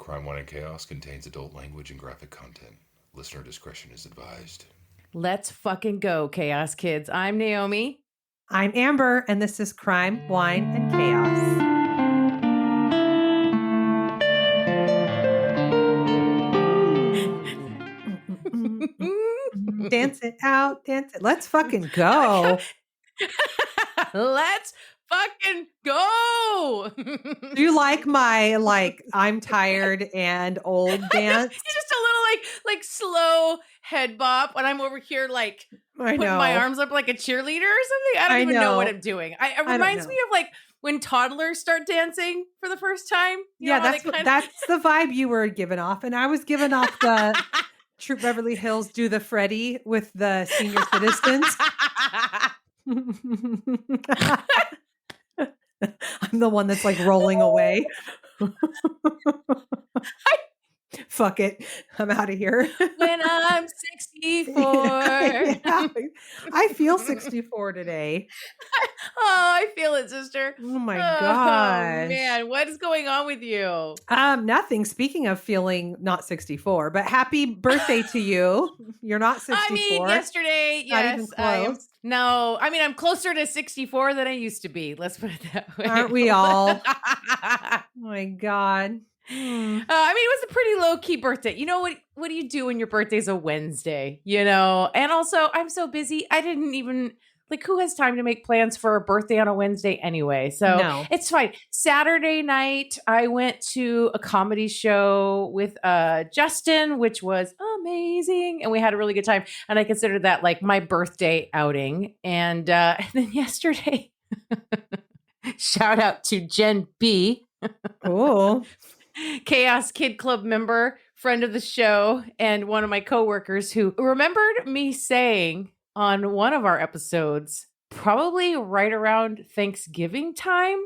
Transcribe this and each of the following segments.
Crime, Wine, and Chaos contains adult language and graphic content. Listener discretion is advised. Let's fucking go, Chaos Kids. I'm Naomi. I'm Amber, and this is Crime, Wine, and Chaos. Dance it out, dance it. Let's fucking go. Let's fucking go. Do you like my I'm tired and old dance? It's just a little like slow head bop when I'm over here putting my arms up like a cheerleader or something. I don't even know what I'm doing. It reminds me of when toddlers start dancing for the first time. That's the vibe you were giving off, and I was giving off the Troop Beverly Hills Do the Freddy with the senior citizens. I'm the one that's rolling away. Fuck it. I'm out of here. When I'm 64. Yeah, I feel 64 today. Oh, I feel it, sister. Oh my gosh. Man, what is going on with you? Nothing. Speaking of feeling not 64, but happy birthday to you. You're not 64. I mean, yesterday, not yes. even close. I'm closer to 64 than I used to be. Let's put it that way. Aren't we all? Oh my God. It was a pretty low-key birthday. You know what do you do when your birthday's a Wednesday? And also I'm so busy. I didn't even who has time to make plans for a birthday on a Wednesday anyway? So no. It's fine. Saturday night, I went to a comedy show with Justin, which was amazing. And we had a really good time. And I considered that my birthday outing. And then yesterday, shout out to Jen B. Oh. Chaos Kid Club member, friend of the show, and one of my coworkers who remembered me saying on one of our episodes, probably right around Thanksgiving time,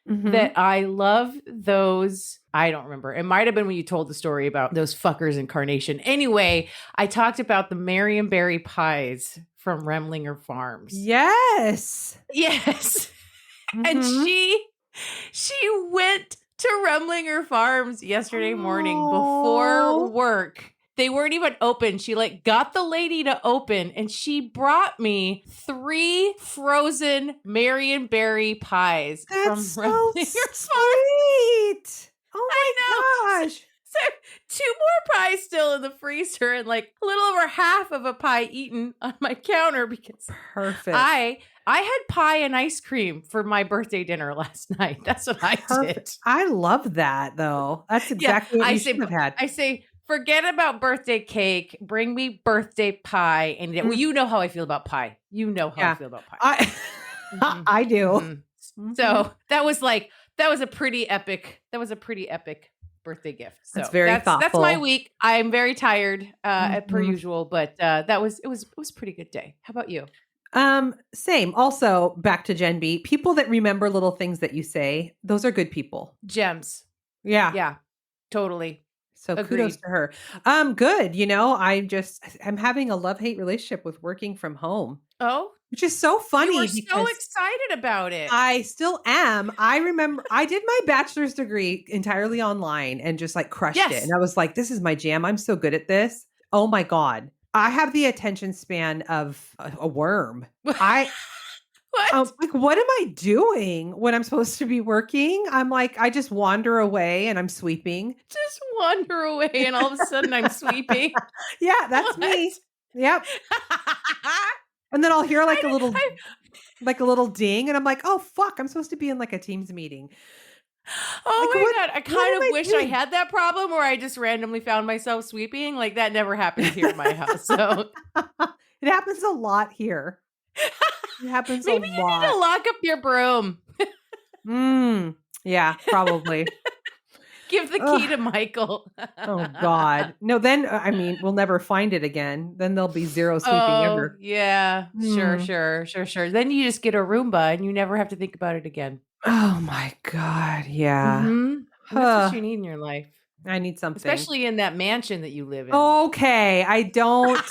that I love those. I don't remember. It might have been when you told the story about those fuckers in Carnation. Anyway, I talked about the Marionberry pies from Remlinger Farms. Yes. Yes. And she went to Remlinger Farms yesterday morning before work. They weren't even open. She got the lady to open, and she brought me 3 frozen Marionberry pies. That's from so Remlinger sweet. Oh my gosh. So 2 more pies still in the freezer, and a little over half of a pie eaten on my counter because perfect. I had pie and ice cream for my birthday dinner last night. That's what I did. I love that though. That's exactly what you should have had. I say, forget about birthday cake. Bring me birthday pie. And you know how I feel about pie. You know how I feel about pie. I do. Mm-hmm. So that was a pretty epic birthday gift. So that's very thoughtful. That's my week. I'm very tired per usual, but it was a pretty good day. How about you? Same. Also, back to Gen B. People that remember little things that you say, those are good people. Gems. Yeah. Yeah. Totally. So agreed. Kudos to her. Good. I'm having a love-hate relationship with working from home. Oh, which is so funny. You were so excited about it. I still am. I remember I did my bachelor's degree entirely online and just crushed it. And I was like, this is my jam. I'm so good at this. Oh my God. I have the attention span of a worm. What? What am I doing when I'm supposed to be working? I'm I just wander away and I'm sweeping. Just wander away and all of a sudden I'm sweeping. Yeah, that's me. Yep. And then I'll hear a little ding, and I'm like, oh fuck, I'm supposed to be in a Teams meeting. Oh my God. I kind of wish I had that problem where I just randomly found myself sweeping. That never happens here in my house. So it happens a lot here. It happens a lot. Maybe you need to lock up your broom. Yeah, probably. Give the key to Michael. Oh God. No, then, we'll never find it again. Then there'll be zero sweeping ever. Yeah. Sure. Then you just get a Roomba and you never have to think about it again. Oh my God. Yeah. Mm-hmm. That's what you need in your life. I need something. Especially in that mansion that you live in. Okay. I don't.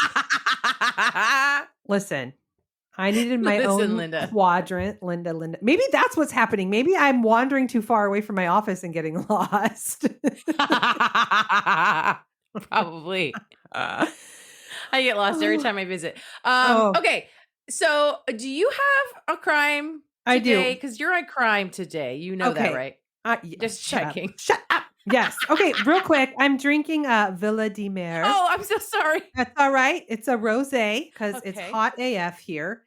Listen. I needed my own quadrant, Linda. Maybe that's what's happening. Maybe I'm wandering too far away from my office and getting lost. Probably. I get lost every time I visit. Oh. Okay. So do you have a crime I today? do. Because you're on crime today. You know that, right? Just Shut up. checking. Shut up. Yes. Okay. Real quick. I'm drinking Villa de Mare. Oh, I'm so sorry. That's all right. It's a rosé because it's Okay. hot AF here.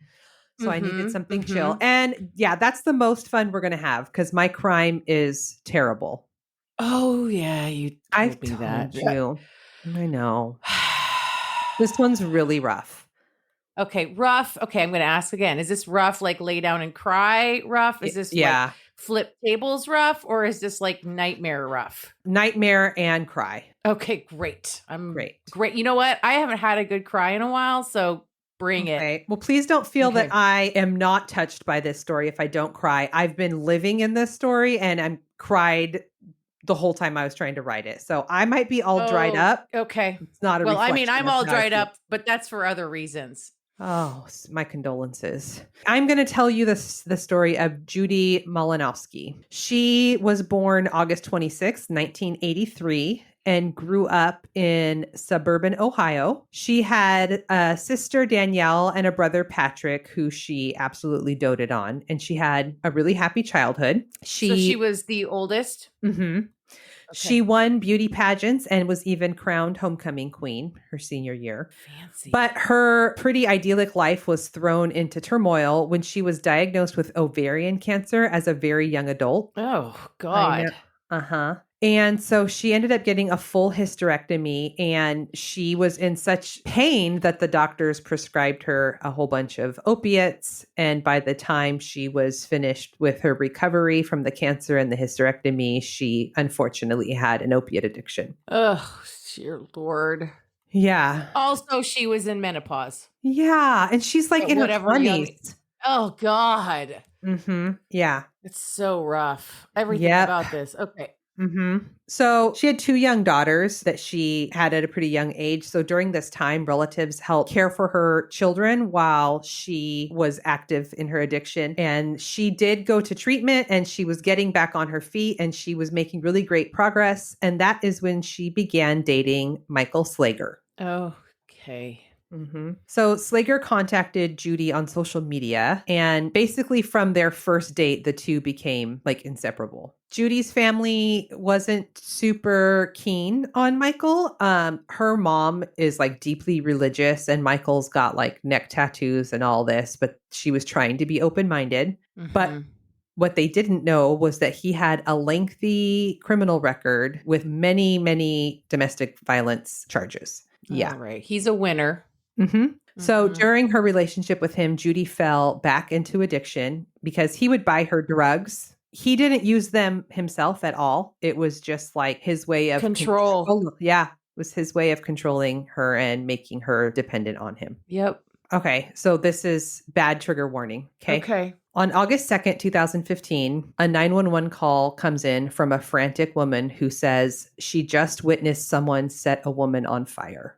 So I needed Mhm, something mhm. chill. And yeah, that's the most fun we're going to have because my crime is terrible. Oh, yeah. You I've told me that. told you. I know. This one's really rough. Okay, rough. Okay, I'm going to ask again. Is this rough, like lay down and cry rough? Is this like flip tables rough, or is this like nightmare rough? Nightmare and cry. Okay, great. I'm Great. great. You know what? I haven't had a good cry in a while, so bring it. Okay. Well, please don't feel that Okay. I am not touched by this story if I don't cry. I've been living in this story and I'm cried the whole time I was trying to write it. So I might be all dried up. Okay. It's not a Well, I mean, reflection I'm of all how I dried feel. up, but that's for other reasons. Oh, my condolences. I'm going to tell you the story of Judy Malinowski. She was born August 26, 1983, and grew up in suburban Ohio. She had a sister, Danielle, and a brother, Patrick, who she absolutely doted on. And she had a really happy childhood. So she was the oldest? Mm-hmm. She won beauty pageants and was even crowned homecoming queen her senior year. Fancy. But her pretty idyllic life was thrown into turmoil when she was diagnosed with ovarian cancer as a very young adult. Oh, God. Uh-huh. And so she ended up getting a full hysterectomy, and she was in such pain that the doctors prescribed her a whole bunch of opiates. And by the time she was finished with her recovery from the cancer and the hysterectomy, she unfortunately had an opiate addiction. Oh, dear Lord. Yeah. Also, she was in menopause. Yeah. And she's like in her 20s. Oh, God. Mm-hmm. Yeah. It's so rough. Everything about this. Okay. Mm-hmm. So she had 2 young daughters that she had at a pretty young age. So during this time, relatives helped care for her children while she was active in her addiction. And she did go to treatment and she was getting back on her feet and she was making really great progress. And that is when she began dating Michael Slager. Okay. Mm-hmm. So Slager contacted Judy on social media, and basically from their first date, the two became like inseparable. Judy's family wasn't super keen on Michael. Her mom is like deeply religious, and Michael's got like neck tattoos and all this, but she was trying to be open-minded. Mm-hmm. But what they didn't know was that he had a lengthy criminal record with many, many domestic violence charges. Yeah. All right. He's a winner. Mm-hmm. So during her relationship with him, Judy fell back into addiction because he would buy her drugs. He didn't use them himself at all. It was just like his way of control. Yeah. It was his way of controlling her and making her dependent on him. Yep. Okay. So this is bad trigger warning. Okay. On August 2nd, 2015, a 911 call comes in from a frantic woman who says she just witnessed someone set a woman on fire.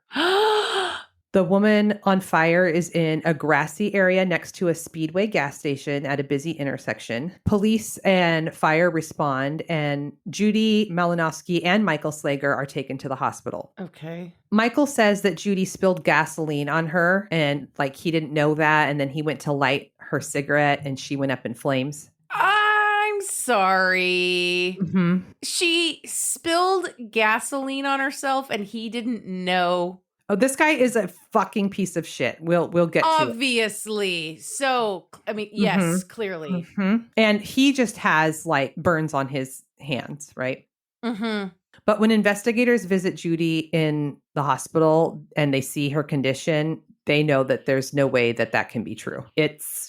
The woman on fire is in a grassy area next to a Speedway gas station at a busy intersection. Police and fire respond, and Judy Malinowski and Michael Slager are taken to the hospital. Okay. Michael says that Judy spilled gasoline on her, and like he didn't know that, and then he went to light her cigarette, and she went up in flames. I'm sorry. Mm-hmm. She spilled gasoline on herself, and he didn't know. Oh, this guy is a fucking piece of shit. We'll get to it. Obviously. So, I mean, yes, clearly. Mm-hmm. And he just has like burns on his hands, right? Mm-hmm. But when investigators visit Judy in the hospital and they see her condition, they know that there's no way that that can be true.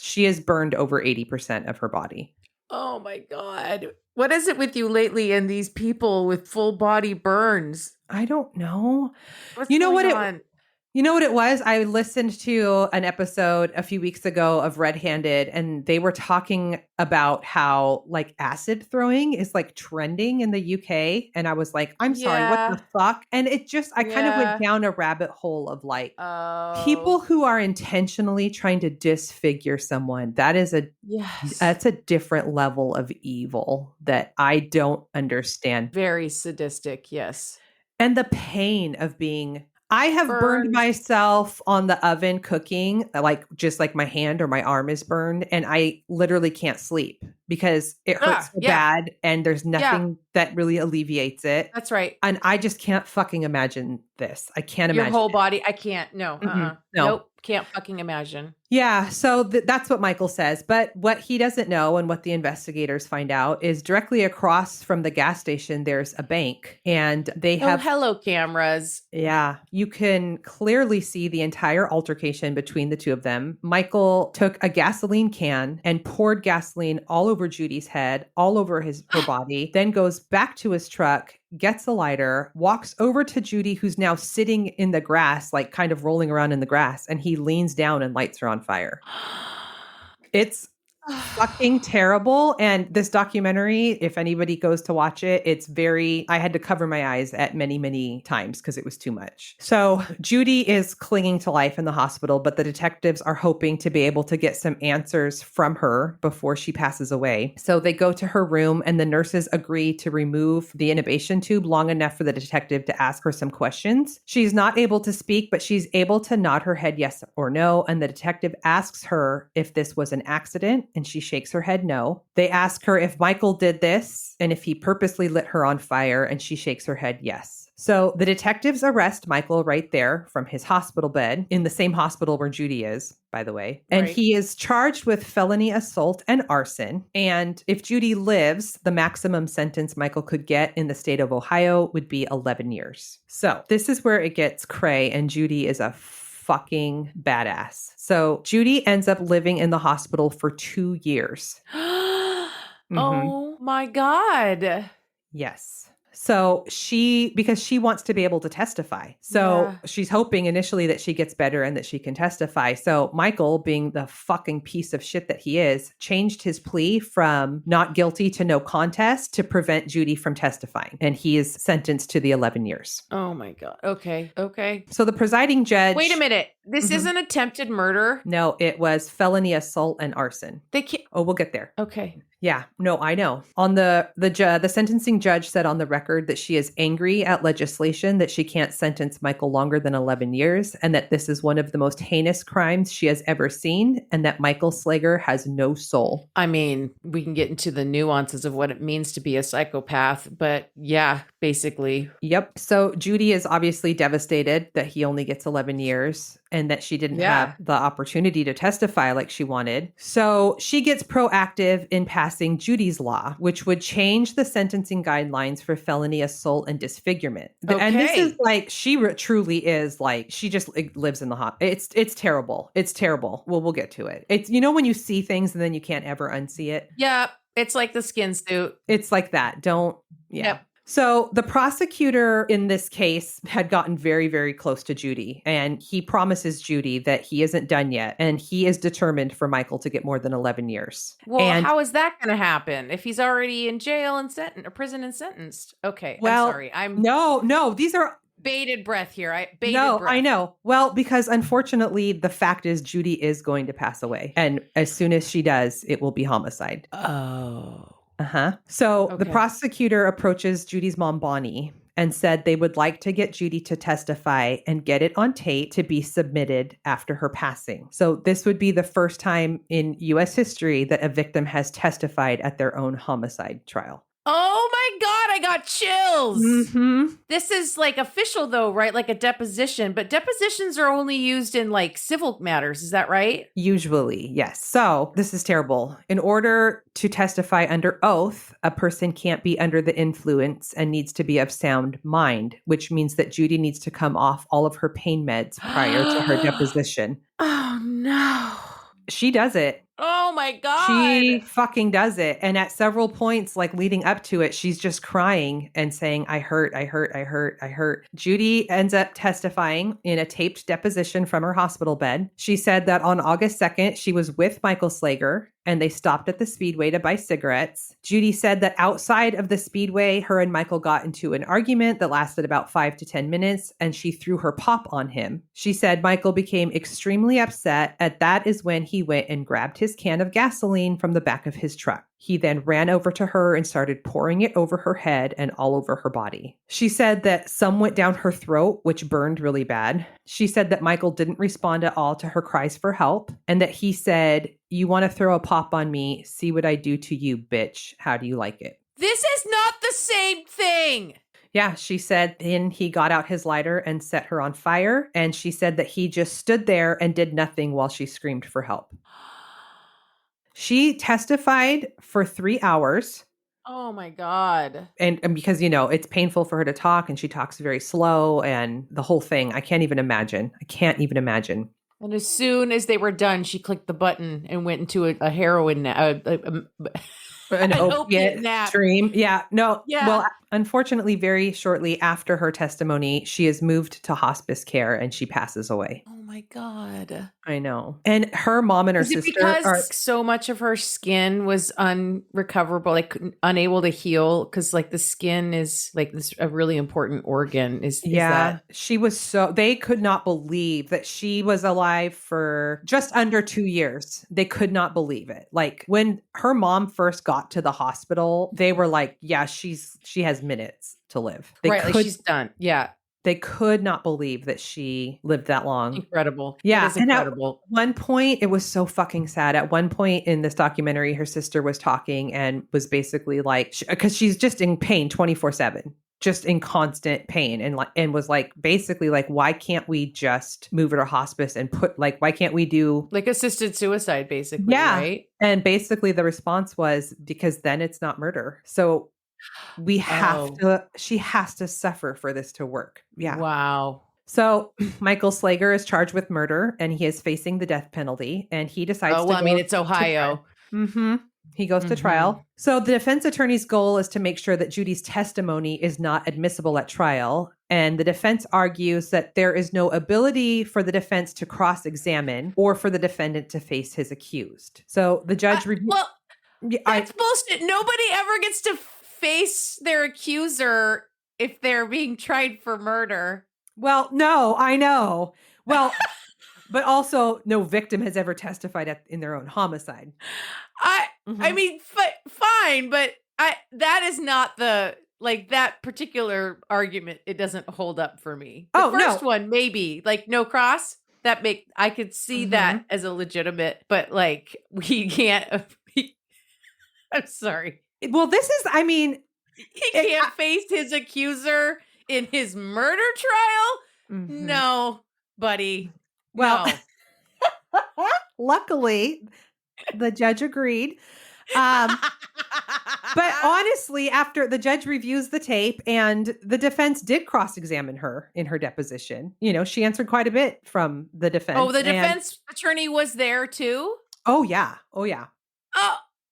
She has burned over 80% of her body. Oh my God. What is it with you lately and these people with full body burns? I don't know. What's going on? You know what it was? I listened to an episode a few weeks ago of Red Handed, and they were talking about how like acid throwing is like trending in the UK. And I was like, I'm sorry, what the fuck? And it just, I kind of went down a rabbit hole of like people who are intentionally trying to disfigure someone. That's a different level of evil that I don't understand. Very sadistic. Yes. And the pain of being, I have burned Burned. myself on the oven cooking, like just like my hand or my arm is burned, and I literally can't sleep because it hurts so bad and there's nothing that really alleviates it. That's right. And I just can't fucking imagine this. I can't Your imagine whole it. body. I can't. No. No. Nope. Can't fucking imagine. Yeah, so that's what Michael says. But what he doesn't know and what the investigators find out is directly across from the gas station, there's a bank and they have... hello, cameras. Yeah, you can clearly see the entire altercation between the two of them. Michael took a gasoline can and poured gasoline all over Judy's head, all over her body, then goes back to his truck, gets a lighter, walks over to Judy, who's now sitting in the grass, like kind of rolling around in the grass, and he leans down and lights her on fire. It's fucking terrible. And this documentary, if anybody goes to watch it, I had to cover my eyes at many, many times because it was too much. So Judy is clinging to life in the hospital, but the detectives are hoping to be able to get some answers from her before she passes away. So they go to her room and the nurses agree to remove the intubation tube long enough for the detective to ask her some questions. She's not able to speak, but she's able to nod her head yes or no. And the detective asks her if this was an accident, and she shakes her head no. They ask her if Michael did this and if he purposely lit her on fire, and she shakes her head yes. So the detectives arrest Michael right there from his hospital bed, in the same hospital where Judy is, by the way. And he is charged with felony assault and arson. And if Judy lives, the maximum sentence Michael could get in the state of Ohio would be 11 years. So this is where it gets cray, and Judy is a fucking badass. So Judy ends up living in the hospital for 2 years. Oh my God. Yes. So because she wants to be able to testify. So she's hoping initially that she gets better and that she can testify. So Michael, being the fucking piece of shit that he is, changed his plea from not guilty to no contest to prevent Judy from testifying. And he is sentenced to the 11 years. Oh my God. Okay. So the presiding judge... Wait a minute. This isn't attempted murder? No, it was felony assault and arson. They can't... Oh, we'll get there. Okay. Yeah, no, I know. On the sentencing judge said on the record that she is angry at legislation that she can't sentence Michael longer than 11 years, and that this is one of the most heinous crimes she has ever seen, and that Michael Slager has no soul. I mean, we can get into the nuances of what it means to be a psychopath, but yeah, basically. Yep. So Judy is obviously devastated that he only gets 11 years and that she didn't have the opportunity to testify like she wanted. So she gets proactive in passing Judy's Law, which would change the sentencing guidelines for felony assault and disfigurement. Okay. And this is like, she truly is like, she just lives in the hot. It's terrible. It's terrible. Well, we'll get to it. It's, when you see things and then you can't ever unsee it. Yeah. It's like the skin suit. It's like that. Yep. So the prosecutor in this case had gotten very, very close to Judy, and he promises Judy that he isn't done yet, and he is determined for Michael to get more than 11 years. Well, how is that going to happen if he's already in jail and prison and sentenced? Okay, well, I'm sorry. No, these are bated breath here. I know. Well, because unfortunately, the fact is Judy is going to pass away, and as soon as she does, it will be homicide. Oh. So the prosecutor approaches Judy's mom, Bonnie, and said they would like to get Judy to testify and get it on tape to be submitted after her passing. So this would be the first time in U.S. history that a victim has testified at their own homicide trial. Oh my God, I got chills. Mm-hmm. This is like official though, right? Like a deposition, but depositions are only used in like civil matters. Is that right? Usually, yes. So this is terrible. In order to testify under oath, a person can't be under the influence and needs to be of sound mind, which means that Judy needs to come off all of her pain meds prior to her deposition. Oh no. She does it. Oh my God. She fucking does it. And at several points, like leading up to it, she's just crying and saying, I hurt. Judy ends up testifying in a taped deposition from her hospital bed. She said that on August 2nd, she was with Michael Slager and they stopped at the Speedway to buy cigarettes. Judy said that outside of the Speedway, her and Michael got into an argument that lasted about 5 to 10 minutes, and she threw her pop on him. She said Michael became extremely upset, and that is when he went and grabbed his can of gasoline from the back of his truck. He then ran over to her and started pouring it over her head and all over her body. She said that some went down her throat, which burned really bad. She said that Michael didn't respond at all to her cries for help, and that he said, "You want to throw a pop on me? See what I do to you, bitch. How do you like it?" This is not the same thing. Yeah, she said then he got out his lighter and set her on fire. And she said that he just stood there and did nothing while she screamed for help. She testified for 3 hours. Oh my God. And because, it's painful for her to talk and she talks very slow and the whole thing. I can't even imagine. And as soon as they were done, she clicked the button and went into a heroin, an opiate nap. Dream. Yeah. No. Yeah. Well, unfortunately, very shortly after her testimony, she is moved to hospice care and she passes away. Oh my God. I know. And her mom and her sister because so much of her skin was unrecoverable, like unable to heal, because like the skin is like this a really important organ. Is that? She was they could not believe that she was alive for just under 2 years. They could not believe it. Like when her mom first got to the hospital, they were like, yeah, she has minutes to live. Like she's done. Yeah. They could not believe that she lived that long. Incredible. Yeah. It is incredible. And at one point, it was so fucking sad. At one point in this documentary, her sister was talking and was basically like, because she's just in pain 24/7, just in constant pain. And was like, basically like, why can't we just move her to hospice and why can't we do like assisted suicide, basically? Yeah. Right. And basically the response was, because then it's not murder. So she has to suffer for this to work. Yeah. Wow. So Michael Slager is charged with murder and he is facing the death penalty and he decides it's Ohio. He goes to trial. So the defense attorney's goal is to make sure that Judy's testimony is not admissible at trial. And the defense argues that there is no ability for the defense to cross-examine or for the defendant to face his accused. So the judge that's bullshit. Nobody ever gets to face their accuser if they're being tried for murder. Well, no, I know. Well, but also no victim has ever testified in their own homicide. I mean, fine, but that is not that particular argument. It doesn't hold up for me. The first one, maybe like no cross. I could see that as a legitimate, but like we can't. I'm sorry. Well, he can't face his accuser in his murder trial. No, buddy. Well, no. Luckily, the judge agreed. But honestly, after the judge reviews the tape and the defense did cross-examine her in her deposition, she answered quite a bit from the defense. Oh, the defense attorney was there too? Oh, yeah. Oh,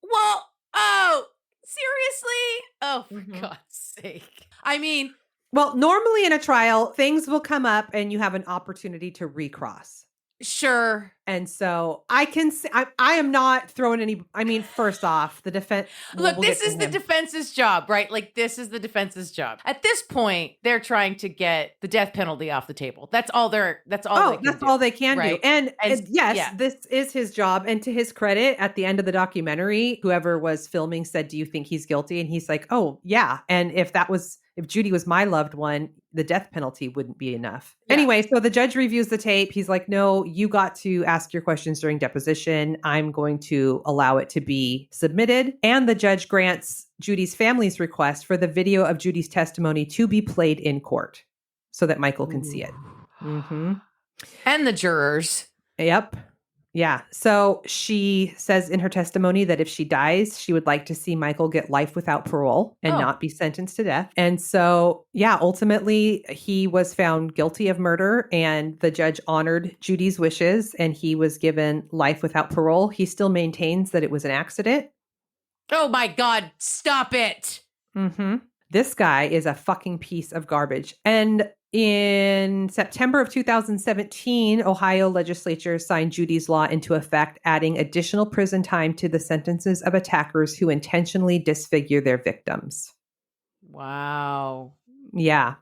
well, oh, seriously? Oh, for God's sake. I mean, well, normally in a trial, things will come up and you have an opportunity to recross. Sure. And so I can say, I am not throwing first off, the defense. Look, this is the defense's job, right? Like, this is the defense's job. At this point, they're trying to get the death penalty off the table. That's all they can do. And yes, this is his job. And to his credit, at the end of the documentary, whoever was filming said, "Do you think he's guilty?" And he's like, "Oh, yeah." And if Judy was my loved one, the death penalty wouldn't be enough. Yeah. Anyway, so the judge reviews the tape. He's like, "No, you got to ask your questions during deposition. I'm going to allow it to be submitted." And the judge grants Judy's family's request for the video of Judy's testimony to be played in court so that Michael can see it. And the jurors. Yep. Yeah. So she says in her testimony that if she dies, she would like to see Michael get life without parole and not be sentenced to death. And so, ultimately he was found guilty of murder and the judge honored Judy's wishes and he was given life without parole. He still maintains that it was an accident. Oh my God. Stop it. This guy is a fucking piece of garbage. And in September of 2017, Ohio legislature signed Judy's law into effect, adding additional prison time to the sentences of attackers who intentionally disfigure their victims. Wow. Yeah.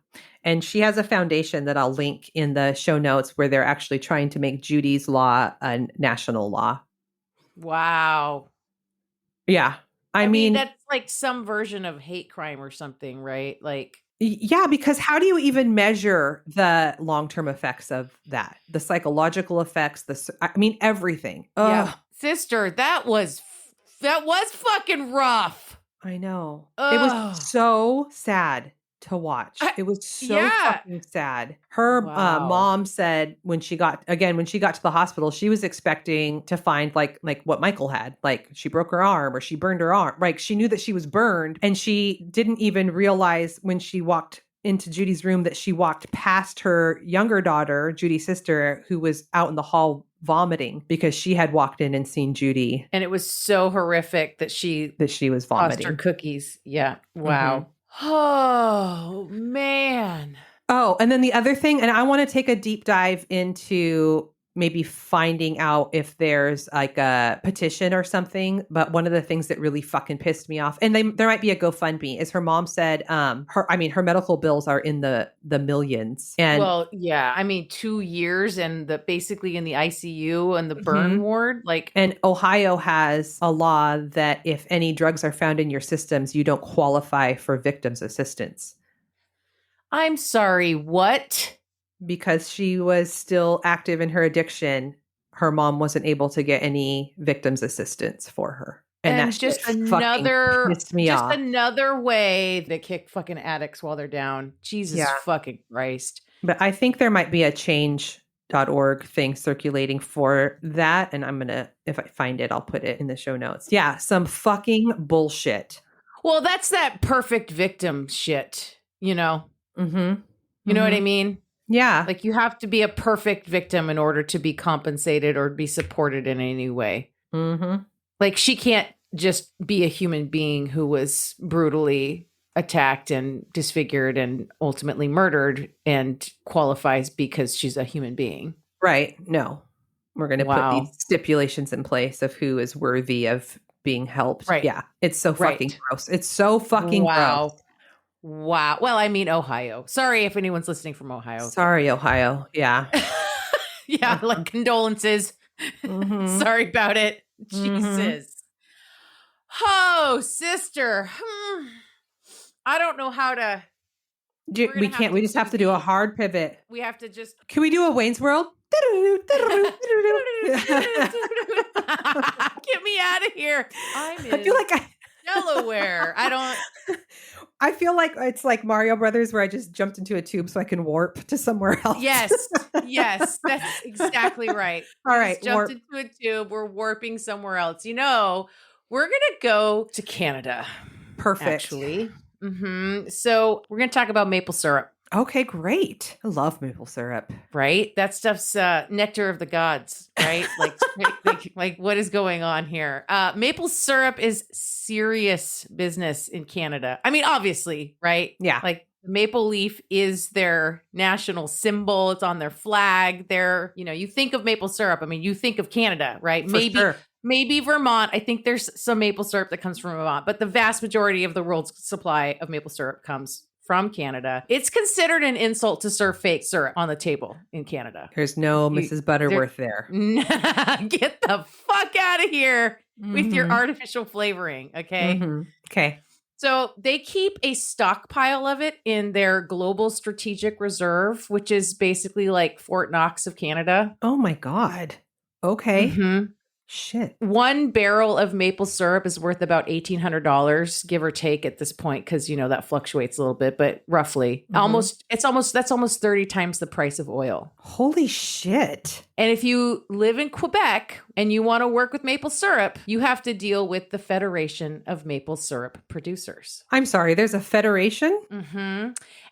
And she has a foundation that I'll link in the show notes where they're actually trying to make Judy's law a national law. Wow. Yeah. I mean, that's like some version of hate crime or something, right? Like, yeah, because how do you even measure the long-term effects of that? The psychological effects, everything. Ugh. Yeah. Sister, that was fucking rough. I know. Ugh. It was so sad to watch. It was so fucking sad. Her mom said when she got to the hospital, she was expecting to find like what Michael had, like she broke her arm or she burned her arm. Like she knew that she was burned, and she didn't even realize when she walked into Judy's room that she walked past her younger daughter, Judy's sister, who was out in the hall vomiting because she had walked in and seen Judy. And it was so horrific that she was vomiting. Her cookies. Yeah. Wow. Mm-hmm. Oh, man. Oh, and then the other thing, and I want to take a deep dive into maybe finding out if there's like a petition or something. But one of the things that really fucking pissed me off, and there might be a GoFundMe, is her mom said her medical bills are in the millions. And well, yeah, 2 years and basically in the ICU and the burn ward, like. And Ohio has a law that if any drugs are found in your systems, you don't qualify for victims assistance. I'm sorry, what? Because she was still active in her addiction, her mom wasn't able to get any victims assistance for her. And that's just another pissed me off. Another way they kick fucking addicts while they're down. Jesus fucking Christ. But I think there might be a change.org thing circulating for that. And I'm going to, if I find it, I'll put it in the show notes. Yeah, some fucking bullshit. Well, that's that perfect victim shit, you know? Mm-hmm. You know what I mean? Yeah. Like you have to be a perfect victim in order to be compensated or be supported in any way. Mm-hmm. Like she can't just be a human being who was brutally attacked and disfigured and ultimately murdered and qualifies because she's a human being. Right. No. We're going to put these stipulations in place of who is worthy of being helped. Right. Yeah. It's so fucking gross. It's so fucking gross. Wow. Well, Ohio. Sorry if anyone's listening from Ohio. Sorry, Ohio. Yeah. Yeah, like condolences. Sorry about it. Jesus. Oh, sister. I don't know how to. We can't. We just have to do a hard pivot. We have to just. Can we do a Wayne's World? Get me out of here. I feel like Delaware. I feel like it's like Mario Brothers where I just jumped into a tube so I can warp to somewhere else. Yes, that's exactly right. All right, jumped into a tube. We're warping somewhere else. You know, we're gonna go to Canada. Perfect. Actually, so we're gonna talk about maple syrup. Okay, great. I love maple syrup. Right? That stuff's nectar of the gods, right? like what is going on here? Maple syrup is serious business in Canada. Obviously, right? Yeah. Like maple leaf is their national symbol. It's on their flag. You think of maple syrup. You think of Canada, right? Maybe Vermont. I think there's some maple syrup that comes from Vermont, but the vast majority of the world's supply of maple syrup comes from Canada. It's considered an insult to serve fake syrup on the table in Canada. There's no Mrs. Butterworth there. Get the fuck out of here with your artificial flavoring, okay? Okay. So they keep a stockpile of it in their Global Strategic Reserve, which is basically like Fort Knox of Canada. Oh my God. Okay. Shit. 1 barrel of maple syrup is worth about $1,800, give or take at this point, because that fluctuates a little bit, but roughly that's almost 30 times the price of oil. Holy shit. And if you live in Quebec and you want to work with maple syrup, you have to deal with the Federation of Maple Syrup Producers. I'm sorry, there's a federation?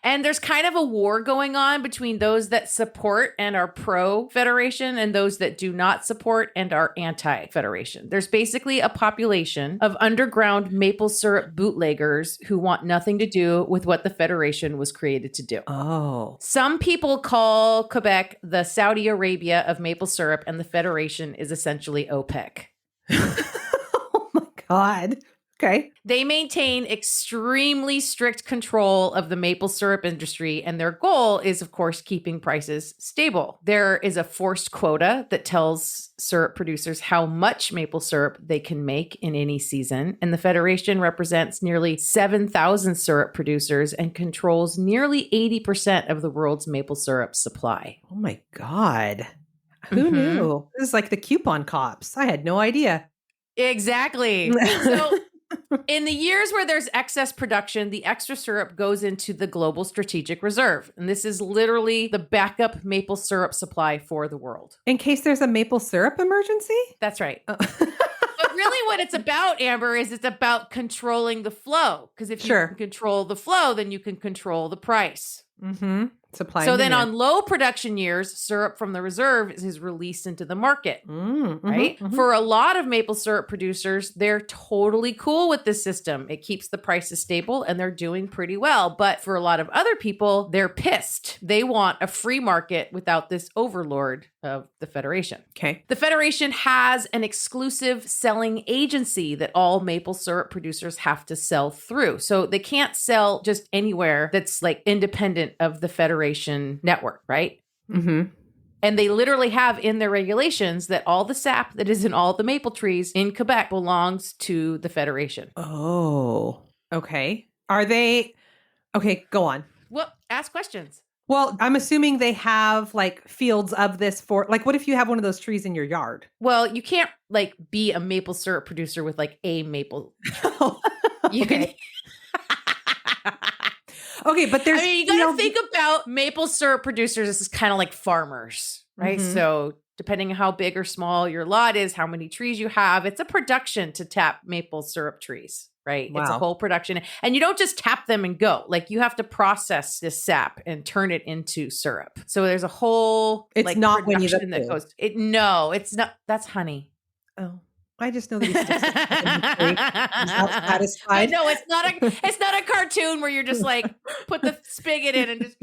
And there's kind of a war going on between those that support and are pro-federation and those that do not support and are anti anti-Federation. There's basically a population of underground maple syrup bootleggers who want nothing to do with what the Federation was created to do. Oh. Some people call Quebec the Saudi Arabia of maple syrup, and the Federation is essentially OPEC. Oh my God. Okay. They maintain extremely strict control of the maple syrup industry, and their goal is, of course, keeping prices stable. There is a forced quota that tells syrup producers how much maple syrup they can make in any season, and the Federation represents nearly 7,000 syrup producers and controls nearly 80% of the world's maple syrup supply. Oh my God. Who knew? This is like the coupon cops. I had no idea. Exactly. So in the years where there's excess production, the extra syrup goes into the global strategic reserve. And this is literally the backup maple syrup supply for the world. In case there's a maple syrup emergency? That's right. But really what it's about, Amber, is it's about controlling the flow. Because if you can control the flow, then you can control the price. Mm-hmm. Supply. So then on low production years, syrup from the reserve is released into the market, right? For a lot of maple syrup producers, they're totally cool with this system. It keeps the prices stable and they're doing pretty well. But for a lot of other people, they're pissed. They want a free market without this overlord of the Federation. Okay. The Federation has an exclusive selling agency that all maple syrup producers have to sell through. So they can't sell just anywhere that's like independent of the Federation network, right? Mm-hmm. And they literally have in their regulations that all the sap that is in all the maple trees in Quebec belongs to the Federation. Oh, okay. Are they... Okay, go on. Well, ask questions. Well, I'm assuming they have like fields of this for, like, what if you have one of those trees in your yard? Well, you can't like be a maple syrup producer with like a maple. Okay. Okay, but there's... I mean, you got to think about maple syrup producers. This is kind of like farmers, right? So depending on how big or small your lot is, how many trees you have, it's a production to tap maple syrup trees, right? Wow. It's a whole production. And you don't just tap them and go. Like you have to process this sap and turn it into syrup. So there's a whole It's like not when you production that goes. No, it's not. That's honey. Oh. I just know that he's just not satisfied. No, it's not a cartoon where you're just like put the spigot in and just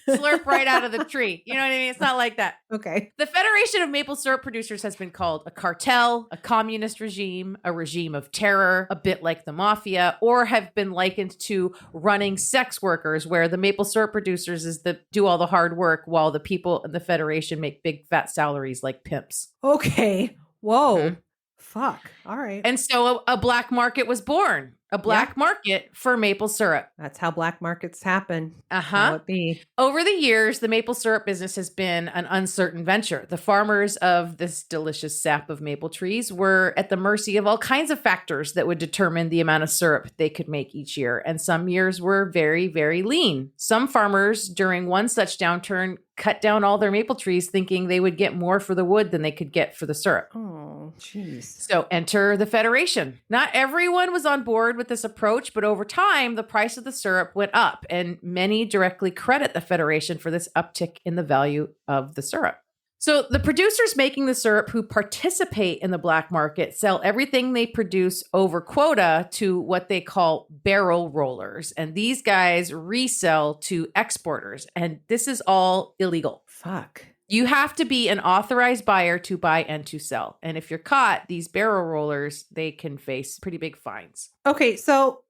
slurp right out of the tree. You know what I mean? It's not like that. Okay. The Federation of Maple Syrup Producers has been called a cartel, a communist regime, a regime of terror, a bit like the mafia, or have been likened to running sex workers, where the maple syrup producers do all the hard work while the people in the Federation make big fat salaries like pimps. Okay. Whoa. Fuck. All right. And so a black market was born, a black market for maple syrup. That's how black markets happen. How it be. Over the years, the maple syrup business has been an uncertain venture. The farmers of this delicious sap of maple trees were at the mercy of all kinds of factors that would determine the amount of syrup they could make each year. And some years were very, very lean. Some farmers during one such downturn cut down all their maple trees thinking they would get more for the wood than they could get for the syrup. Oh, jeez. So enter the Federation. Not everyone was on board with this approach, but over time, the price of the syrup went up, and many directly credit the Federation for this uptick in the value of the syrup. So the producers making the syrup who participate in the black market sell everything they produce over quota to what they call barrel rollers. And these guys resell to exporters. And this is all illegal. Fuck. You have to be an authorized buyer to buy and to sell. And if you're caught, these barrel rollers, they can face pretty big fines. Okay, so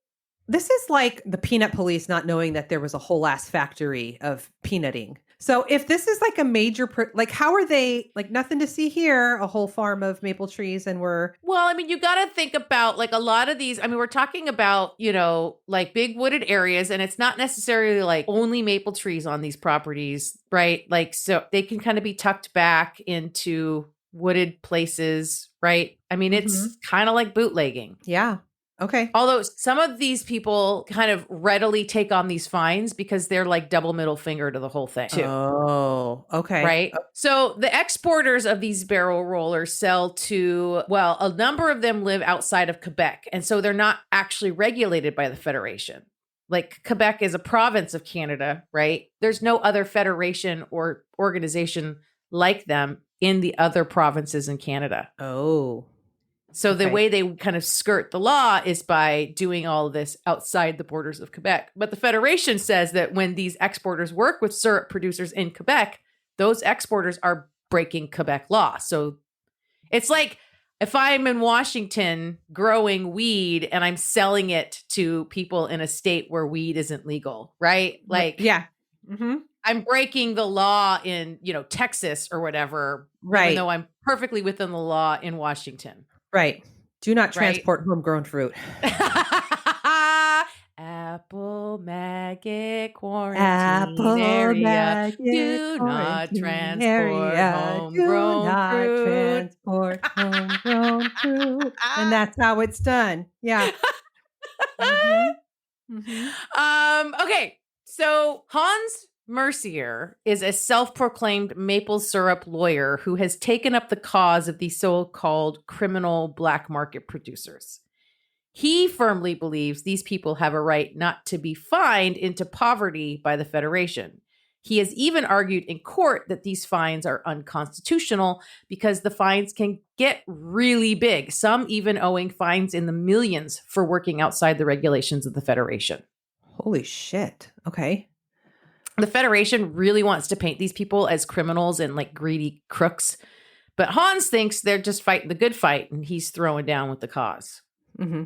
this is like the peanut police not knowing that there was a whole ass factory of peanutting. So if this is like a major, like how are they, like nothing to see here, a whole farm of maple trees and we're... Well, I mean, you got to think about like a lot of these, I mean, we're talking about, you know, like big wooded areas, and it's not necessarily like only maple trees on these properties, right? Like, so they can kind of be tucked back into wooded places, right? I mean, it's kind of like bootlegging. Yeah. Okay. Although some of these people kind of readily take on these fines because they're like double middle finger to the whole thing too. Oh, okay. Right. So the exporters of these barrel rollers sell to, well, a number of them live outside of Quebec. And so they're not actually regulated by the Federation. Like Quebec is a province of Canada, right? There's no other federation or organization like them in the other provinces in Canada. Oh. So the way they kind of skirt the law is by doing all of this outside the borders of Quebec. But the Federation says that when these exporters work with syrup producers in Quebec, those exporters are breaking Quebec law. So it's like if I'm in Washington growing weed and I'm selling it to people in a state where weed isn't legal, right? Like, yeah. Mm-hmm. I'm breaking the law in, Texas or whatever, right? Even though I'm perfectly within the law in Washington. Right. Do not transport homegrown fruit. Apple maggot quarantine area. Do not transport homegrown fruit. And that's how it's done. Yeah. Mm-hmm. Mm-hmm. Okay. So Hans Mercier is a self-proclaimed maple syrup lawyer who has taken up the cause of these so-called criminal black market producers. He firmly believes these people have a right not to be fined into poverty by the Federation. He has even argued in court that these fines are unconstitutional because the fines can get really big, some even owing fines in the millions for working outside the regulations of the Federation. Holy shit. Okay. The Federation really wants to paint these people as criminals and like greedy crooks. But Hans thinks they're just fighting the good fight and he's throwing down with the cause. Mm-hmm.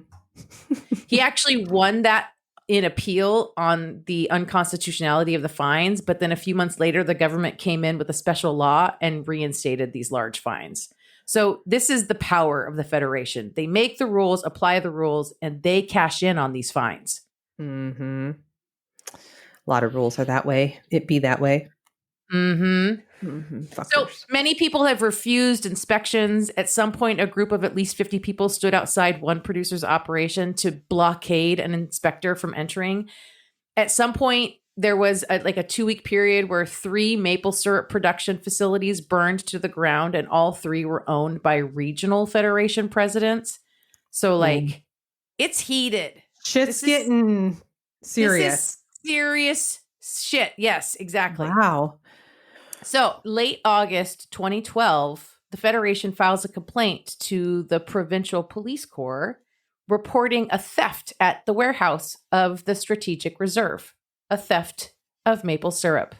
He actually won that in appeal on the unconstitutionality of the fines. But then a few months later, the government came in with a special law and reinstated these large fines. So this is the power of the Federation. They make the rules, apply the rules, and they cash in on these fines. Mm-hmm. A lot of rules are that way. It be that way. Mm-hmm. Mm-hmm. So many people have refused inspections. At some point, a group of at least 50 people stood outside one producer's operation to blockade an inspector from entering. At some point, there was a 2-week period where 3 maple syrup production facilities burned to the ground, and all 3 were owned by regional Federation presidents. So, it's heated. Shit's getting serious. This is serious shit. Yes, exactly. Wow. So late August 2012, the Federation files a complaint to the Provincial Police Corps reporting a theft at the warehouse of the Strategic Reserve, a theft of maple syrup.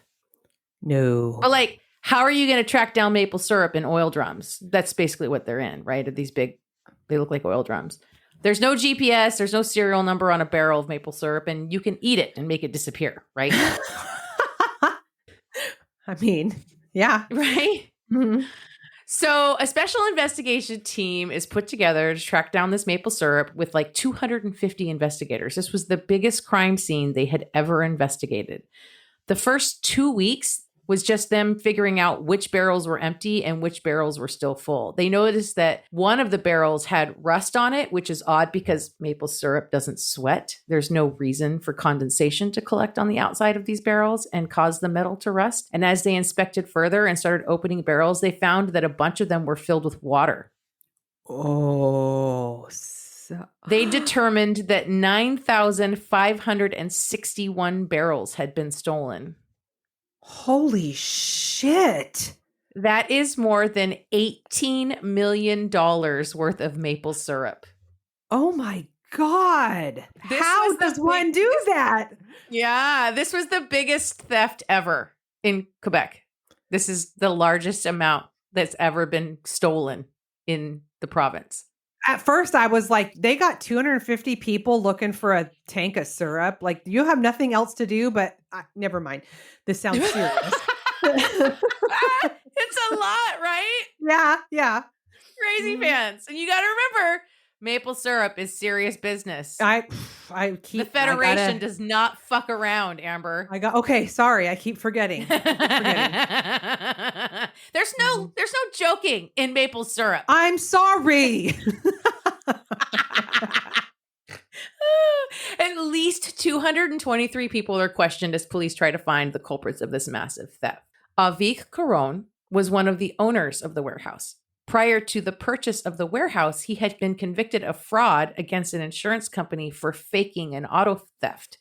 No. But how are you going to track down maple syrup in oil drums? That's basically what they're in, right? These big, they look like oil drums. There's no GPS. There's no serial number on a barrel of maple syrup, and you can eat it and make it disappear, right? I mean, yeah. Right? Mm-hmm. So a special investigation team is put together to track down this maple syrup with 250 investigators. This was the biggest crime scene they had ever investigated. The first 2 weeks was just them figuring out which barrels were empty and which barrels were still full. They noticed that one of the barrels had rust on it, which is odd because maple syrup doesn't sweat. There's no reason for condensation to collect on the outside of these barrels and cause the metal to rust. And as they inspected further and started opening barrels, they found that a bunch of them were filled with water. Oh, They determined that 9,561 barrels had been stolen. Holy shit. That is more than $18 million worth of maple syrup. Oh my God. How does one do that? Yeah, this was the biggest theft ever in Quebec. This is the largest amount that's ever been stolen in the province. At first, I was like, they got 250 people looking for a tank of syrup. You have nothing else to do, but never mind. This sounds serious. It's a lot, right? Yeah. Crazy pants. And you got to remember, maple syrup is serious business. The Federation does not fuck around, Amber. Okay, sorry. I keep forgetting. There's no joking in maple syrup. I'm sorry. At least 223 people are questioned as police try to find the culprits of this massive theft. Avik Caron was one of the owners of the warehouse. Prior to the purchase of the warehouse, he had been convicted of fraud against an insurance company for faking an auto theft.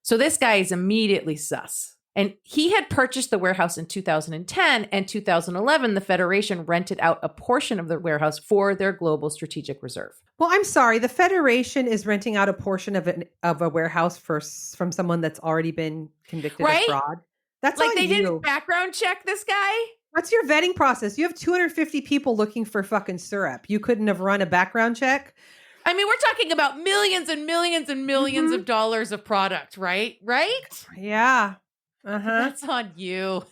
So this guy is immediately sus. And he had purchased the warehouse in 2010, and 2011, the Federation rented out a portion of the warehouse for their global strategic reserve. Well, I'm sorry. The Federation is renting out a portion of a warehouse from someone that's already been convicted of fraud. That's like on they you. didn't background check this guy. What's your vetting process? You have 250 people looking for fucking syrup. You couldn't have run a background check? I mean, we're talking about millions and millions and millions of dollars of product, right? Right? Yeah. Uh-huh. That's on you.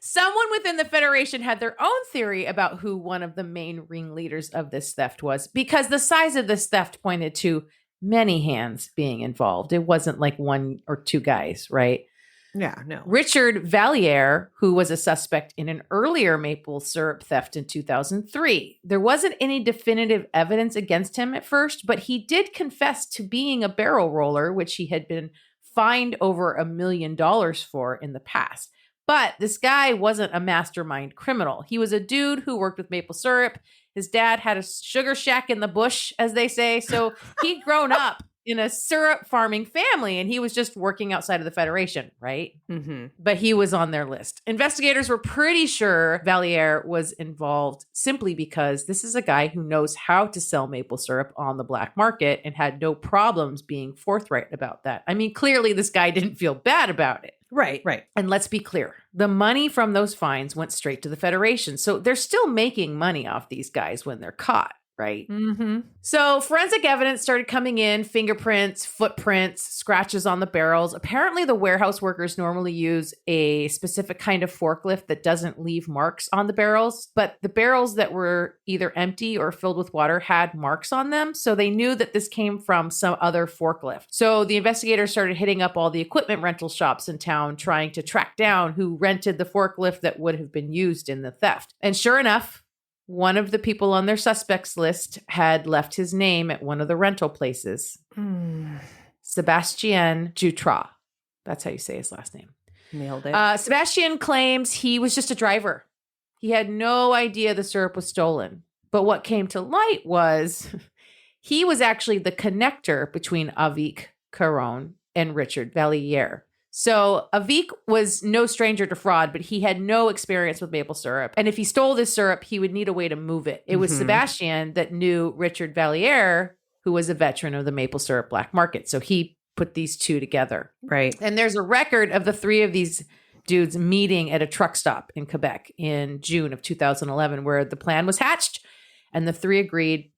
Someone within the Federation had their own theory about who one of the main ringleaders of this theft was, because the size of this theft pointed to many hands being involved. It wasn't like one or two guys, right? Yeah, no. Richard Valliere, who was a suspect in an earlier maple syrup theft in 2003. There wasn't any definitive evidence against him at first, but he did confess to being a barrel roller, which he had been fined over $1 million for in the past. But this guy wasn't a mastermind criminal. He was a dude who worked with maple syrup. His dad had a sugar shack in the bush, as they say. So he'd grown up in a syrup farming family, and he was just working outside of the Federation, right? Mm-hmm. But he was on their list. Investigators were pretty sure Valliere was involved simply because this is a guy who knows how to sell maple syrup on the black market and had no problems being forthright about that. I mean, clearly this guy didn't feel bad about it. Right. And let's be clear, the money from those fines went straight to the Federation. So they're still making money off these guys when they're caught, right? Mm-hmm. So forensic evidence started coming in, fingerprints, footprints, scratches on the barrels. Apparently the warehouse workers normally use a specific kind of forklift that doesn't leave marks on the barrels, but the barrels that were either empty or filled with water had marks on them. So they knew that this came from some other forklift. So the investigators started hitting up all the equipment rental shops in town, trying to track down who rented the forklift that would have been used in the theft. And sure enough, one of the people on their suspects list had left his name at one of the rental places. Sebastien Jutras. That's how you say his last name. Nailed it. Sebastien claims he was just a driver. He had no idea the syrup was stolen. But what came to light was he was actually the connector between Avik Caron and Richard Valliere. So Avik was no stranger to fraud, but he had no experience with maple syrup. And if he stole this syrup, he would need a way to move it. It was Sebastien that knew Richard Valliere, who was a veteran of the maple syrup black market. So he put these two together. Right. And there's a record of the three of these dudes meeting at a truck stop in Quebec in June of 2011, where the plan was hatched and the three agreed,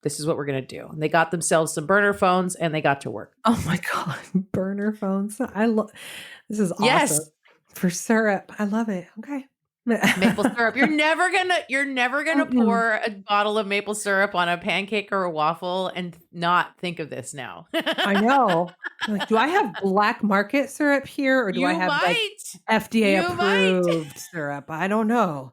this is what we're going to do. And they got themselves some burner phones and they got to work. Oh my God. Burner phones. This is awesome. Yes. For syrup. I love it. Okay. Maple syrup. You're never gonna pour a bottle of maple syrup on a pancake or a waffle and not think of this now. I know. Like, do I have black market syrup here, or do I have like FDA approved syrup? I don't know.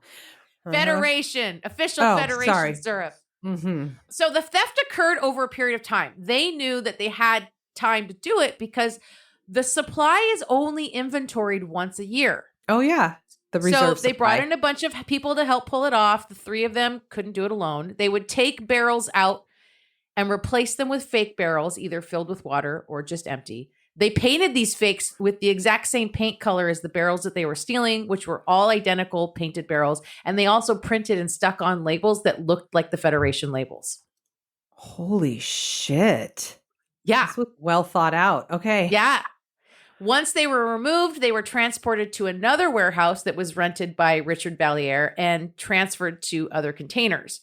Federation, official Federation sorry. syrup. Mm-hmm. So the theft occurred over a period of time. They knew that they had time to do it because the supply is only inventoried once a year. Oh yeah. The reserve so they brought in a bunch of people to help pull it off. The three of them couldn't do it alone. They would take barrels out and replace them with fake barrels, either filled with water or just empty. They painted these fakes with the exact same paint color as the barrels that they were stealing, which were all identical painted barrels. And they also printed and stuck on labels that looked like the Federation labels. Holy shit. Yeah. This was well thought out. Okay. Yeah. Once they were removed, they were transported to another warehouse that was rented by Richard Valliere and transferred to other containers.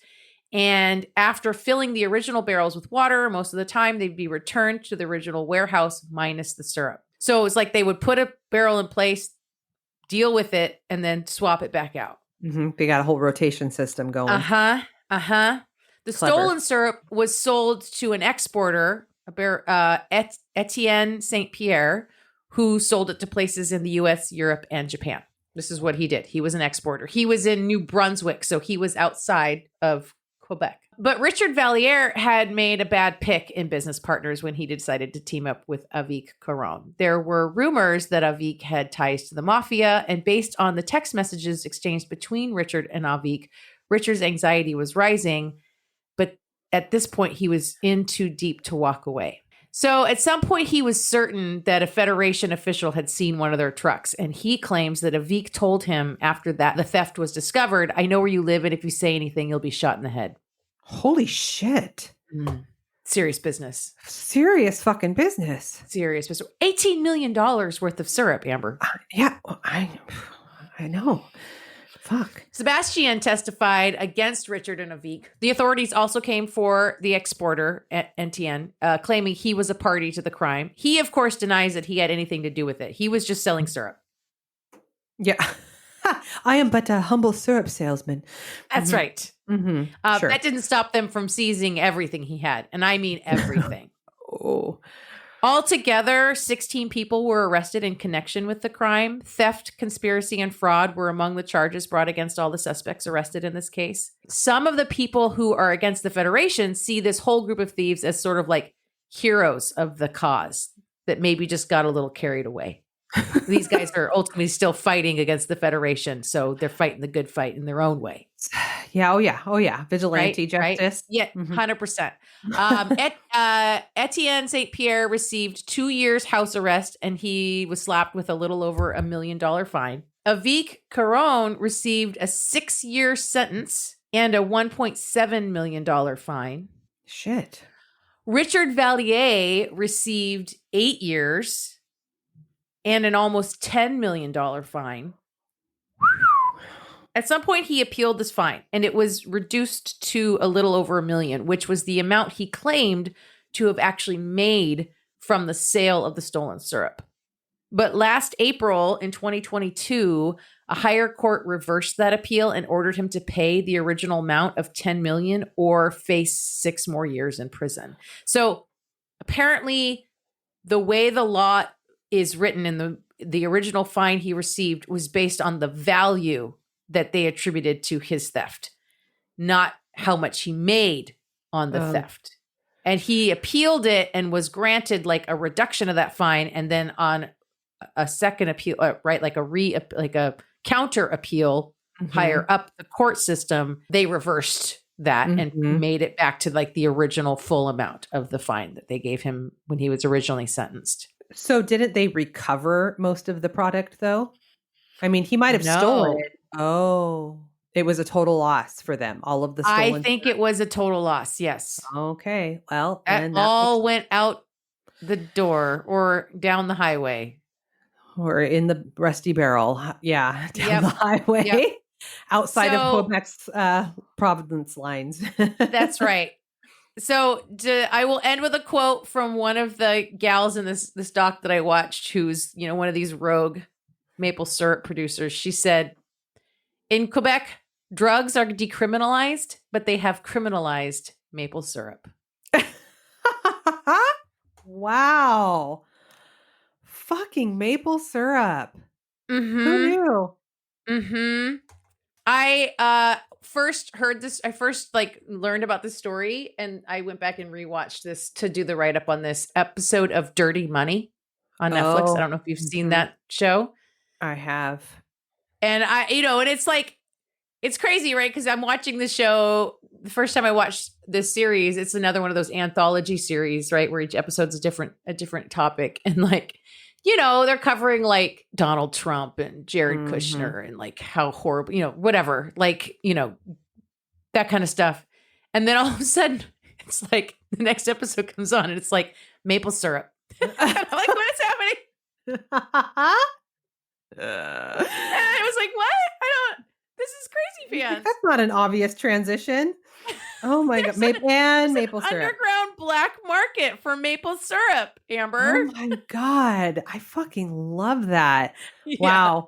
And after filling the original barrels with water, most of the time they'd be returned to the original warehouse minus the syrup. So it was like they would put a barrel in place, deal with it, and then swap it back out. Mm-hmm. They got a whole rotation system going. The stolen syrup was sold to an exporter, Etienne St. Pierre, who sold it to places in the US, Europe, and Japan. This is what he did. He was an exporter. He was in New Brunswick, so he was outside of Quebec. But Richard Valliere had made a bad pick in business partners when he decided to team up with Avik Caron. There were rumors that Avik had ties to the mafia, and based on the text messages exchanged between Richard and Avik, Richard's anxiety was rising, but at this point he was in too deep to walk away. So at some point, he was certain that a Federation official had seen one of their trucks. And he claims that Avik told him after that the theft was discovered, I know where you live, and if you say anything, you'll be shot in the head. Holy shit. Serious business. Serious fucking business. Serious business. $18 million worth of syrup, Amber. Yeah, I know. Fuck. Sebastian testified against Richard and Avik. The authorities also came for the exporter, NTN, claiming he was a party to the crime. He, of course, denies that he had anything to do with it. He was just selling syrup. Yeah. I am but a humble syrup salesman. That's right. Mm-hmm. Sure. That didn't stop them from seizing everything he had. And I mean everything. Oh. Altogether, 16 people were arrested in connection with the crime. Theft, conspiracy, and fraud were among the charges brought against all the suspects arrested in this case. Some of the people who are against the Federation see this whole group of thieves as sort of like heroes of the cause that maybe just got a little carried away. These guys are ultimately still fighting against the Federation, so they're fighting the good fight in their own way. Yeah, oh yeah. Vigilante justice. Right? Yeah, 100%. Etienne St. Pierre received 2 years house arrest, and he was slapped with a little over $1 million fine. Avik Caron received a 6-year sentence and a $1.7 million fine. Shit. Richard Vallier received 8 years and an almost $10 million fine. At some point, he appealed this fine, and it was reduced to a little over $1 million, which was the amount he claimed to have actually made from the sale of the stolen syrup. But last April in 2022, a higher court reversed that appeal and ordered him to pay the original amount of $10 million or face 6 more years in prison. So apparently, the way the law is written in the original fine he received was based on the value that they attributed to his theft, not how much he made on the theft. And he appealed it and was granted like a reduction of that fine. And then on a second appeal, like a counter appeal higher up the court system, they reversed that and made it back to like the original full amount of the fine that they gave him when he was originally sentenced. So didn't they recover most of the product though? I mean, he might have stolen it. Oh, it was a total loss for them. All of the stolen. I think it was a total loss. Yes. Okay. Well, that all went out the door or down the highway. Or in the rusty barrel. Yeah. Down the highway. Outside of Quebec's province lines. That's right. So I will end with a quote from one of the gals in this doc that I watched, who's, one of these rogue maple syrup producers. She said, in Quebec, drugs are decriminalized, but they have criminalized maple syrup. Wow. Fucking maple syrup. Mm-hmm. Who knew? Mm-hmm. I first heard this. I first learned about this story, and I went back and rewatched this to do the write-up on this episode of Dirty Money on Netflix. I don't know if you've seen that show. I have. And and it's crazy, right? Because I'm watching the show. The first time I watched this series, it's another one of those anthology series, right? Where each episode's a different topic. And they're covering Donald Trump and Jared Kushner and how horrible, whatever, that kind of stuff. And then all of a sudden it's the next episode comes on and it's maple syrup. And I'm like, what is happening? And I was like, what? This is crazy, fans. That's not an obvious transition. Oh my God. Maple syrup. Underground black market for maple syrup, Amber. Oh my God. I fucking love that. Yeah.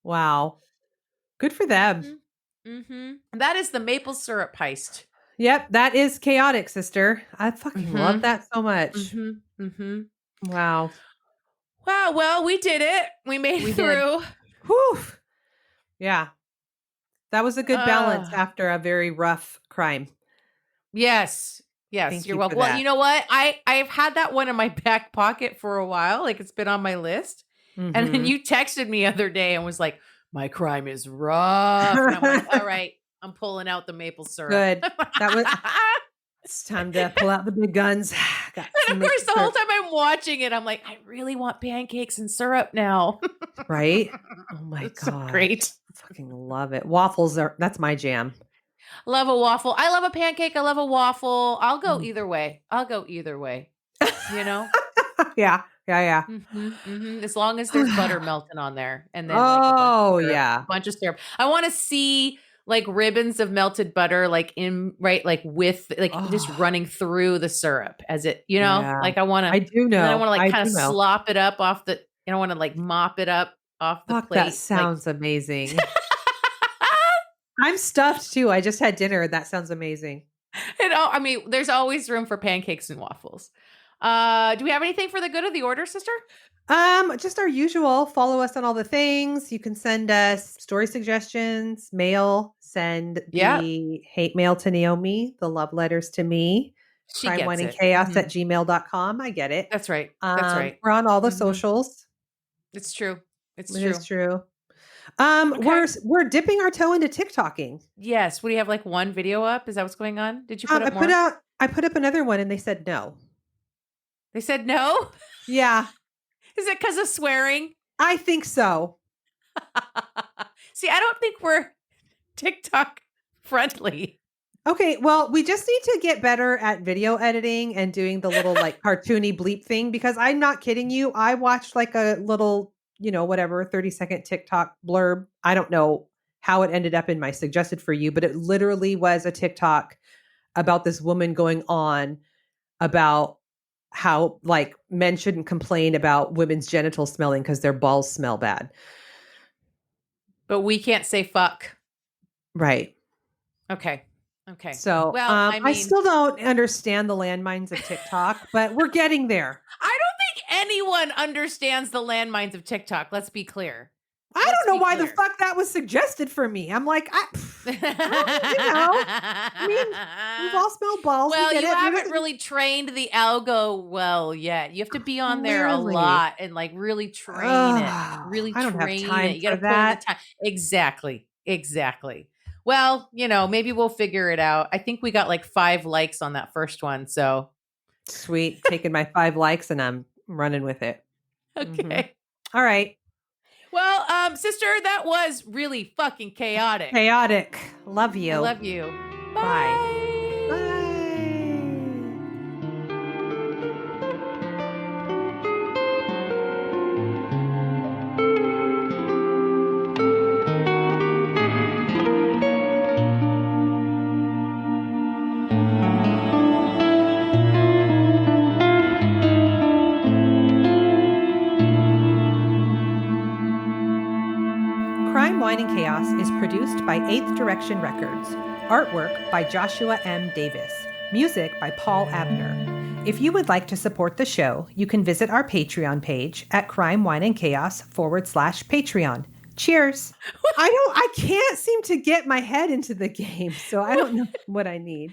Wow. Good for them. Mm-hmm. That is the maple syrup heist. Yep. That is chaotic, sister. I fucking love that so much. Mm-hmm. Mm-hmm. Wow. Wow. Well, we did it. We made it through. Whew. Yeah. That was a good balance after a very rough crime. Yes. You're welcome. Well, you know what? I've had that one in my back pocket for a while. It's been on my list. Mm-hmm. And then you texted me the other day and was like, my crime is rough. And I'm like, all right, I'm pulling out the maple syrup. Good. It's time to pull out the big guns. And of course, the whole time I'm watching it, I'm like, I really want pancakes and syrup now. Right? Oh my It's God. so great. Fucking love it. Waffles that's my jam. Love a waffle. I love a pancake. I love a waffle. I'll go either way. You know? Yeah. As long as there's butter melting on there. And then a bunch of syrup. I want to see like ribbons of melted butter, like with just running through the syrup as it, like I want to, I do know. I want to like kind of slop it up off the, I want to like mop it up off the plate. That sounds amazing. I'm stuffed too. I just had dinner. That sounds amazing. I mean, there's always room for pancakes and waffles. Do we have anything for the good of the order, sister? Just our usual. Follow us on all the things. You can send us story suggestions, mail, send the hate mail to Naomi, the love letters to me. Crime, Wine, and Chaos at gmail.com. I get it. That's right. We're on all the socials. It's true. It is true. We're dipping our toe into TikToking. Yes. What do you have? Like one video up? Is that what's going on? Did you put up more? I put up another one and they said no. They said no? Yeah. Is it because of swearing? I think so. See, I don't think we're TikTok friendly. Okay, well, we just need to get better at video editing and doing the little like cartoony bleep thing, because I'm not kidding you. I watched like a little, 30-second TikTok blurb. I don't know how it ended up in my suggested for you, but it literally was a TikTok about this woman going on about how like men shouldn't complain about women's genitals smelling because their balls smell bad. But we can't say fuck. Right. Okay. So I still don't understand the landmines of TikTok, but we're getting there. I don't think anyone understands the landmines of TikTok. Let's be clear. I don't know why the fuck that was suggested for me. I'm like, we've all smelled balls. Well, you haven't really trained the algo well yet. You have to be on there a lot and like really train it. Really train it. You got to put in the time. Exactly. Well, maybe we'll figure it out. I think we got like 5 likes on that first one. So sweet. Taking my 5 likes and I'm running with it. Okay. Mm-hmm. All right. Well, sister, that was really fucking chaotic. Love you. I love you. Bye. Bye. Wine and Chaos is produced by 8th Direction Records. Artwork by Joshua M. Davis. Music by Paul Abner. If you would like to support the show, you can visit our Patreon page at crimewineandchaos.com/Patreon. Cheers. I can't seem to get my head into the game, so I don't know what I need.